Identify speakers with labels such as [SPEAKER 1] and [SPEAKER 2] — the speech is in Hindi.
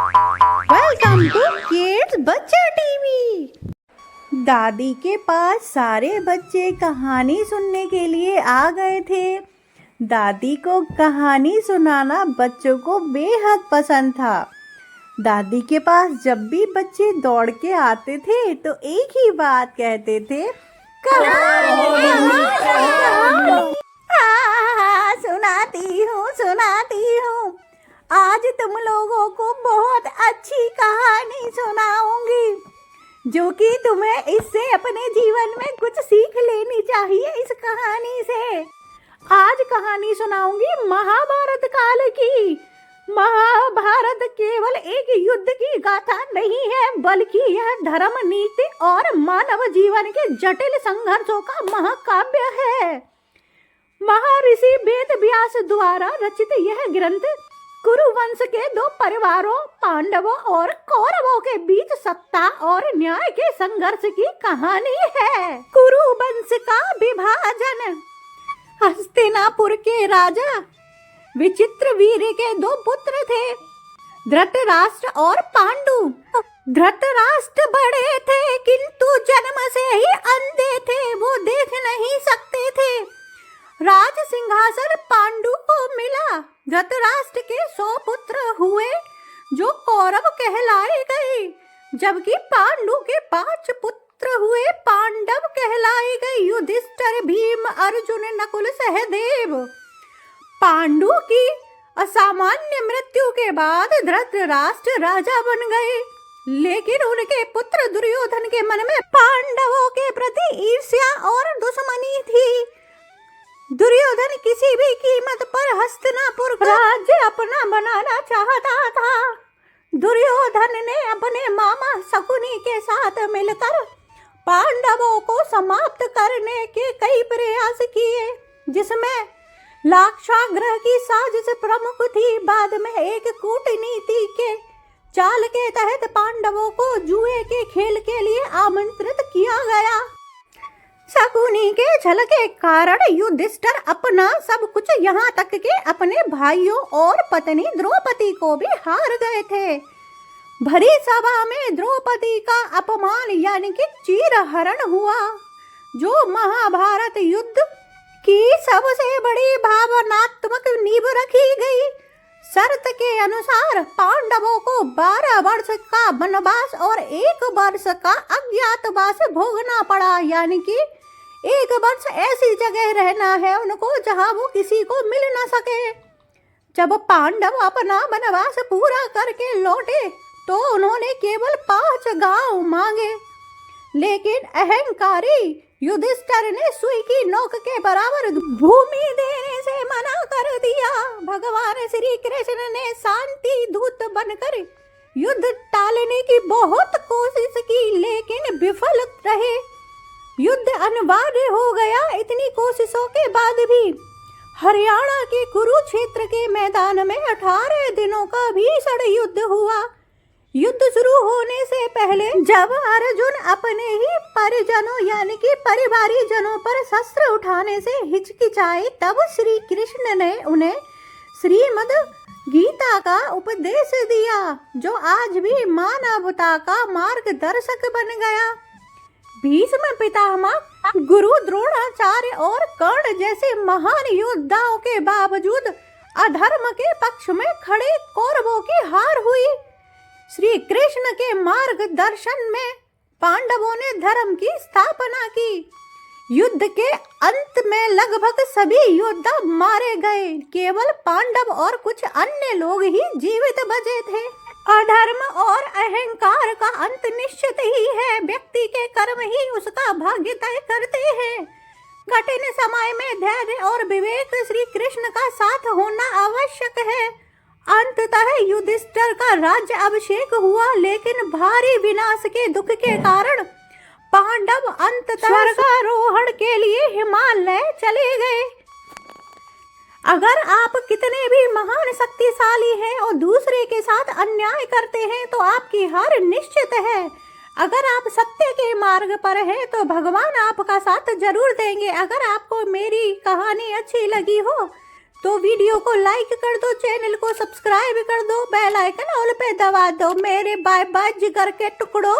[SPEAKER 1] वेलकम टू किड्स बच्चा टीवी। दादी के पास सारे बच्चे कहानी सुनने के लिए आ गए थे। दादी को कहानी सुनाना बच्चों को बेहद पसंद था। दादी के पास जब भी बच्चे दौड़ के आते थे तो एक ही बात कहते थे, सुनाती हूँ। आज तुम लोगों को बहुत अच्छी कहानी सुनाऊंगी जो कि तुम्हें इससे अपने जीवन में कुछ सीख लेनी चाहिए। इस कहानी से आज कहानी सुनाऊंगी महाभारत काल की। महाभारत केवल एक युद्ध की गाथा नहीं है, बल्कि यह धर्म, नीति और मानव जीवन के जटिल संघर्षों का महाकाव्य है। महर्षि वेद व्यास द्वारा रचित यह ग्रंथ कुरुवंश के दो परिवारों पांडवों और कौरवों के बीच सत्ता और न्याय के संघर्ष की कहानी है। कुरुवंश का विभाजन। हस्तिनापुर के राजा विचित्रवीर्य के दो पुत्र थे, धृतराष्ट्र और पांडु। धृतराष्ट्र बड़े थे किंतु जन्म से ही अंधे थे, वो देख नहीं सकते थे। राज सिंहासन पांडु को मिला। धृतराष्ट्र के 100 पुत्र हुए जो कौरव कहलाए गए, जबकि पांडु के 5 पुत्र हुए पांडव कहलाए गए। युधिष्ठिर, भीम, अर्जुन, नकुल, सहदेव। पांडु की असामान्य मृत्यु के बाद धृतराष्ट्र राजा बन गए, लेकिन उनके पुत्र दुर्योधन के मन में पांडवों के प्रति ईर्ष्या और दुश्मनी थी। दुर्योधन किसी भी कीमत पर हस्तिनापुर राज्य अपना बनाना चाहता था। दुर्योधन ने अपने मामा शकुनी के साथ मिलकर पांडवों को समाप्त करने के कई प्रयास किए, जिसमें लाक्षागृह की साजिश प्रमुख थी। बाद में एक कूटनीति के चाल के तहत पांडवों को जुए के खेल के लिए आमंत्रित किया गया। शकुनी के छल के कारण युधिष्ठिर अपना सब कुछ, यहाँ तक कि अपने भाइयों और पत्नी द्रौपदी को भी हार गए थे। भरी सभा में द्रौपदी का अपमान यानी कि चीरहरण हुआ, जो महाभारत युद्ध की सबसे बड़ी भावनात्मक नींव रखी गई। शर्त के अनुसार पांडवों को 12 वर्ष का वनवास और 1 वर्ष का अज्ञातवास भोगना पड़ा, यानी कि 1 वर्ष ऐसी जगह रहना है उनको जहां वो किसी को मिल न सके। जब पांडव अपना वनवास पूरा करके लौटे तो उन्होंने केवल 5 गांव मांगे, लेकिन अहंकारी युधिष्ठिर ने सुई की नोक के बराबर भूमि देने से मना कर दिया। भगवान श्री कृष्ण ने शांति दूत बनकर युद्ध टालने की बहुत कोशिश की, लेकिन विफल रहे। युद्ध अनिवार्य हो गया। इतनी कोशिशों के बाद भी हरियाणा के कुरुक्षेत्र के मैदान में 18 दिनों का भीषण युद्ध हुआ। युद्ध शुरू होने से पहले जब अर्जुन अपने ही परिजनों यानी कि परिवारी जनों पर शस्त्र उठाने से हिचकिचाए, तब श्री कृष्ण ने उन्हें श्रीमद् गीता का उपदेश दिया, जो आज भी मानवता का मार्गदर्शक बन गया। भीष्म पितामह, गुरु द्रोणाचार्य और कर्ण जैसे महान योद्धाओं के बावजूद अधर्म के पक्ष में खड़े कौरवों की हार हुई। श्री कृष्ण के मार्गदर्शन में पांडवों ने धर्म की स्थापना की। युद्ध के अंत में लगभग सभी योद्धा मारे गए, केवल पांडव और कुछ अन्य लोग ही जीवित बचे थे। अधर्म और अहंकार का अंत निश्चित ही है। व्यक्ति के कर्म ही उसका भाग्य तय करते हैं। कठिन समय में धैर्य और विवेक श्री कृष्ण का साथ होना आवश्यक है। अंततः युधिष्ठिर का राज्य अभिषेक हुआ, लेकिन भारी विनाश के दुख के कारण पांडव अंततः स्वर्गारोहण के लिए हिमालय चले गए। अगर आप कितने भी महान शक्तिशाली हैं और दूसरे के साथ अन्याय करते हैं तो आपकी हार निश्चित है। अगर आप सत्य के मार्ग पर हैं तो भगवान आपका साथ जरूर देंगे। अगर आपको मेरी कहानी अच्छी लगी हो तो वीडियो को लाइक कर दो, चैनल को सब्सक्राइब कर दो, बेल आइकन ऑल पे दबा दो मेरे बाय बाय जिगर के टुकड़ों।